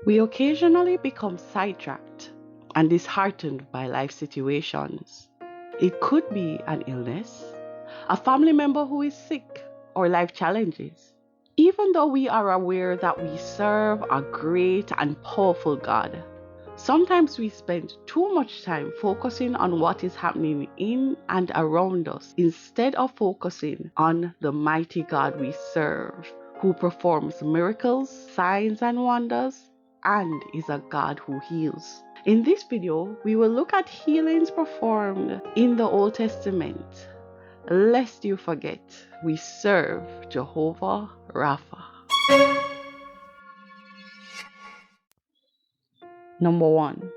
We occasionally become sidetracked and disheartened by life situations. It could be an illness, a family member who is sick, or life challenges. Even though we are aware that we serve a great and powerful God, sometimes we spend too much time focusing on what is happening in and around us instead of focusing on the mighty God we serve, who performs miracles, signs, and wonders, and is a God who heals. In this video, we will look at healings performed in the Old Testament. Lest you forget, we serve Jehovah Rapha. Number 1.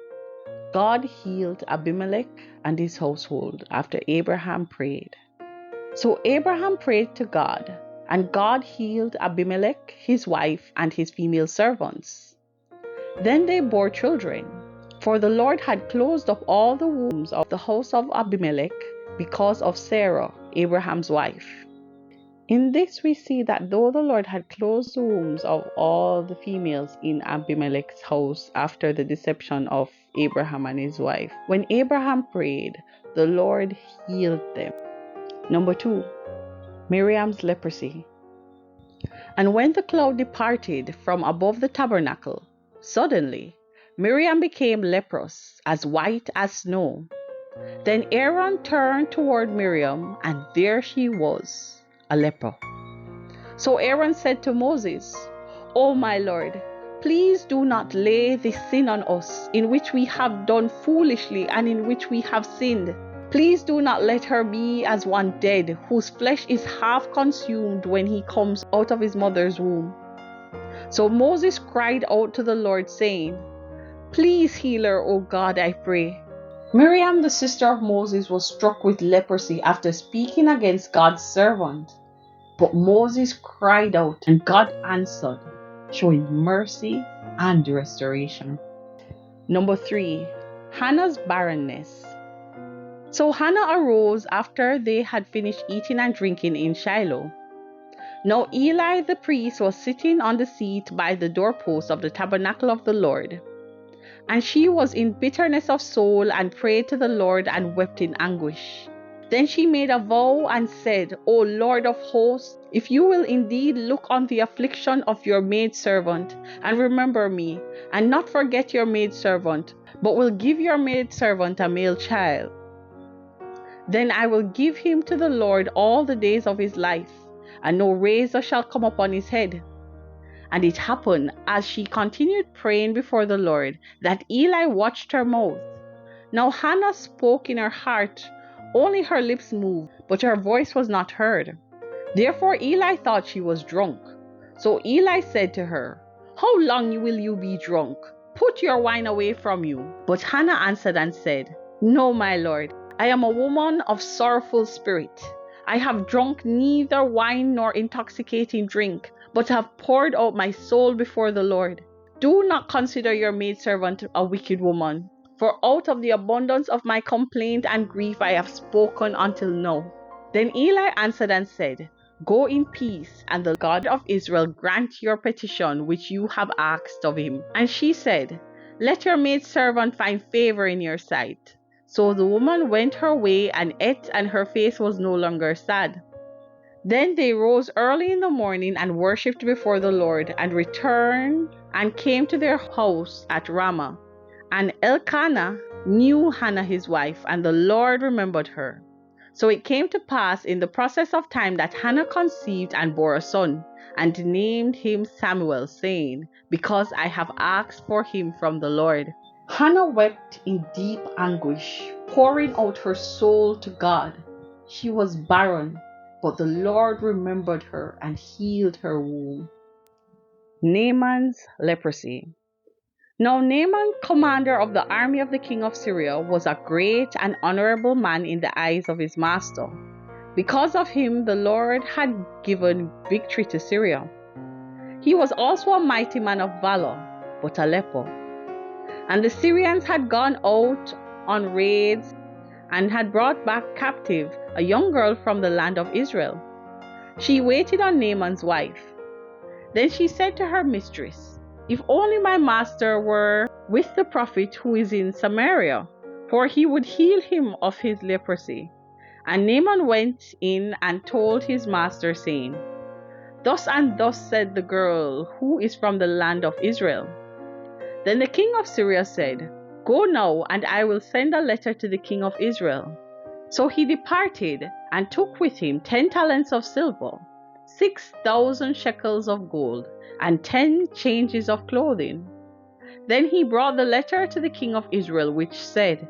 God healed Abimelech and his household after Abraham prayed. So Abraham prayed to God, and God healed Abimelech, his wife, and his female servants. Then they bore children, for the Lord had closed up all the wombs of the house of Abimelech because of Sarah, Abraham's wife. In this we see that though the Lord had closed the wombs of all the females in Abimelech's house after the deception of Abraham and his wife, when Abraham prayed, the Lord healed them. Number 2. Miriam's leprosy. And when the cloud departed from above the tabernacle, suddenly Miriam became leprous, as white as snow. Then Aaron turned toward Miriam, and there she was, a leper. So Aaron said to Moses, "O my Lord, please do not lay this sin on us, in which we have done foolishly and in which we have sinned. Please do not let her be as one dead, whose flesh is half consumed when he comes out of his mother's womb." So Moses cried out to the Lord, saying, "Please heal her, O God, I pray." Miriam, the sister of Moses, was struck with leprosy after speaking against God's servant. But Moses cried out, and God answered, showing mercy and restoration. Number 3. Hannah's barrenness. So Hannah arose after they had finished eating and drinking in Shiloh. Now Eli the priest was sitting on the seat by the doorpost of the tabernacle of the Lord. And she was in bitterness of soul and prayed to the Lord and wept in anguish. Then she made a vow and said, "O Lord of hosts, if you will indeed look on the affliction of your maidservant, and remember me, and not forget your maidservant, but will give your maidservant a male child, then I will give him to the Lord all the days of his life, and no razor shall come upon his head." And it happened, as she continued praying before the Lord, that Eli watched her mouth. Now Hannah spoke in her heart, only her lips moved, but her voice was not heard. Therefore Eli thought she was drunk. So Eli said to her, "How long will you be drunk? Put your wine away from you." But Hannah answered and said, "No, my Lord, I am a woman of sorrowful spirit. I have drunk neither wine nor intoxicating drink, but have poured out my soul before the Lord. Do not consider your maidservant a wicked woman, for out of the abundance of my complaint and grief I have spoken until now." Then Eli answered and said, "Go in peace, and the God of Israel grant your petition which you have asked of him." And she said, "Let your maidservant find favor in your sight." So the woman went her way and ate, and her face was no longer sad. Then they rose early in the morning and worshipped before the Lord, and returned and came to their house at Ramah. And Elkanah knew Hannah his wife, and the Lord remembered her. So it came to pass in the process of time that Hannah conceived and bore a son, and named him Samuel, saying, "Because I have asked for him from the Lord." Hannah wept in deep anguish, pouring out her soul to God. She was barren, but the Lord remembered her and healed her womb. Naaman's leprosy. Now Naaman, commander of the army of the king of Syria, was a great and honorable man in the eyes of his master. Because of him, the Lord had given victory to Syria. He was also a mighty man of valor, but a leper. And the Syrians had gone out on raids and had brought back captive a young girl from the land of Israel. She waited on Naaman's wife. Then she said to her mistress, If only my master were with the prophet who is in Samaria, for he would heal him of his leprosy. And Naaman went in and told his master, saying, Thus and thus said the girl who is from the land of Israel. Then the king of Syria said, Go now, and I will send a letter to the king of Israel. So he departed and took with him 10 talents of silver, 6,000 shekels of gold, and 10 changes of clothing. Then he brought the letter to the king of Israel, which said,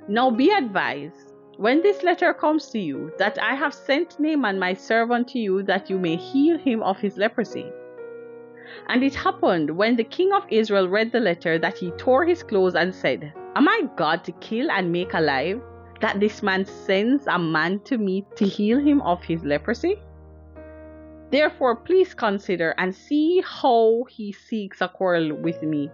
Now be advised, when this letter comes to you, that I have sent Naaman my servant to you, that you may heal him of his leprosy. And it happened, when the king of Israel read the letter, that he tore his clothes and said, Am I God to kill and make alive, that this man sends a man to me to heal him of his leprosy? Therefore, please consider and see how he seeks a quarrel with me.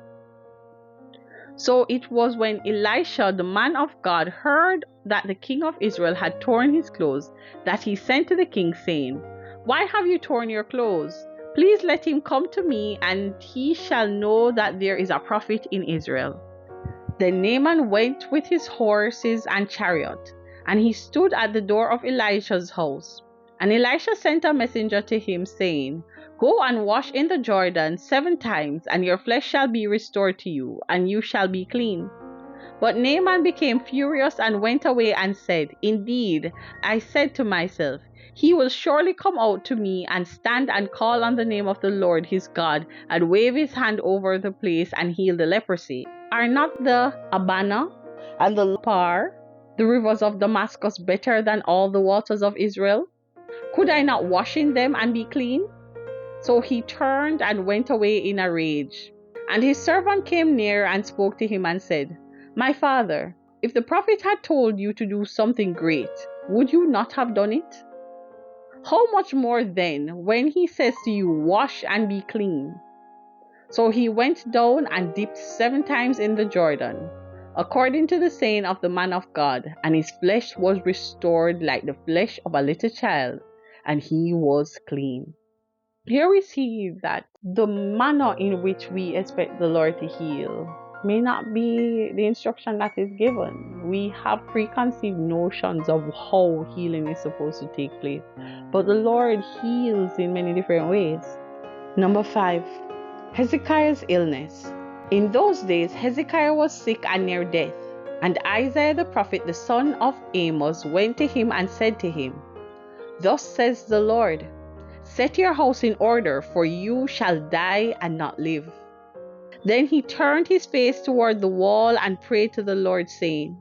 So it was when Elisha, the man of God, heard that the king of Israel had torn his clothes, that he sent to the king, saying, Why have you torn your clothes? Please let him come to me, and he shall know that there is a prophet in Israel. Then Naaman went with his horses and chariot, and he stood at the door of Elisha's house. And Elisha sent a messenger to him, saying, Go and wash in the Jordan 7 times, and your flesh shall be restored to you, and you shall be clean. But Naaman became furious and went away and said, Indeed, I said to myself, He will surely come out to me and stand and call on the name of the Lord his God, and wave his hand over the place and heal the leprosy. Are not the Abana and the Par, the rivers of Damascus, better than all the waters of Israel? Could I not wash in them and be clean? So he turned and went away in a rage. And his servant came near and spoke to him and said, My father, if the prophet had told you to do something great, would you not have done it? How much more then, when he says to you, Wash and be clean? So he went down and dipped 7 times in the Jordan, according to the saying of the man of God, and his flesh was restored like the flesh of a little child, and he was clean. Here we see that the manner in which we expect the Lord to heal may not be the instruction that is given. We have preconceived notions of how healing is supposed to take place, but the Lord heals in many different ways. Number 5, Hezekiah's illness. In those days, Hezekiah was sick and near death, and Isaiah the prophet, the son of Amos, went to him and said to him, Thus says the Lord, Set your house in order, for you shall die and not live. Then he turned his face toward the wall and prayed to the Lord, saying,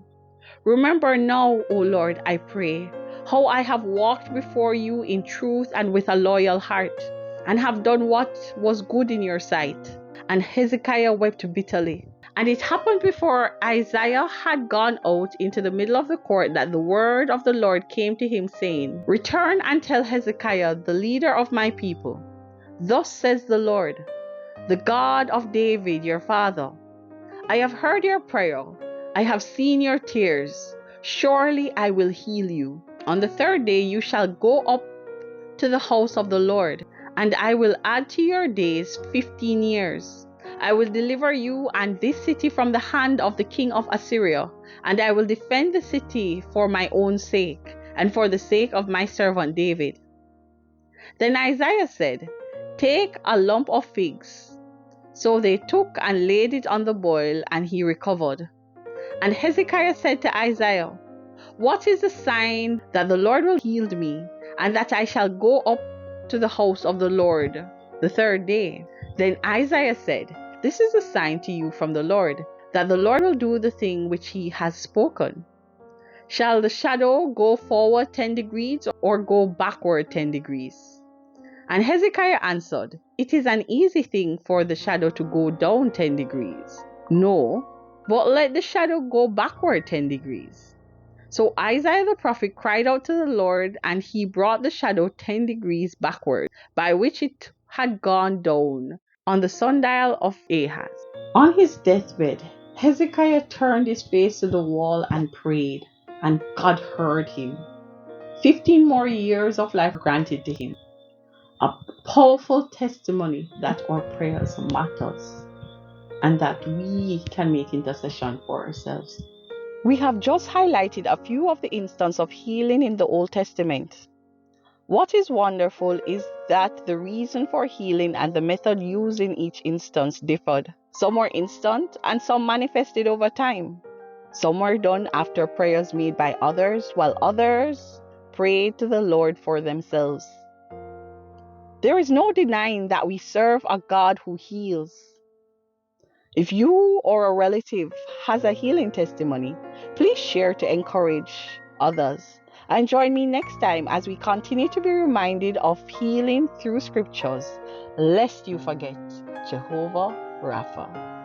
Remember now, O Lord, I pray, how I have walked before you in truth and with a loyal heart, and have done what was good in your sight. And Hezekiah wept bitterly. And it happened before Isaiah had gone out into the middle of the court that the word of the Lord came to him, saying, Return and tell Hezekiah, the leader of my people, Thus says the Lord, the God of David your father, I have heard your prayer, I have seen your tears. Surely I will heal you. On the 3rd day you shall go up to the house of the Lord, and I will add to your days 15 years. I will deliver you and this city from the hand of the king of Assyria, and I will defend the city for my own sake, and for the sake of my servant David. Then Isaiah said, Take a lump of figs. So they took and laid it on the boil, and he recovered. And Hezekiah said to Isaiah, What is the sign that the Lord will heal me, and that I shall go up to the house of the Lord the 3rd day? Then Isaiah said, This is a sign to you from the Lord, that the Lord will do the thing which he has spoken. Shall the shadow go forward 10 degrees or go backward 10 degrees? And Hezekiah answered, It is an easy thing for the shadow to go down 10 degrees. No, but let the shadow go backward 10 degrees. So Isaiah the prophet cried out to the Lord, and he brought the shadow 10 degrees backward, by which it had gone down on the sundial of Ahaz. On his deathbed, Hezekiah turned his face to the wall and prayed, and God heard him. 15 more years of life granted to him. a powerful testimony that our prayers matters and that we can make intercession for ourselves. We have just highlighted a few of the instances of healing in the Old Testament. What is wonderful is that the reason for healing and the method used in each instance differed. Some were instant and some manifested over time. Some were done after prayers made by others, while others prayed to the Lord for themselves. There is no denying that we serve a God who heals. If you or a relative has a healing testimony, please share to encourage others. And join me next time as we continue to be reminded of healing through scriptures, lest you forget Jehovah Rapha.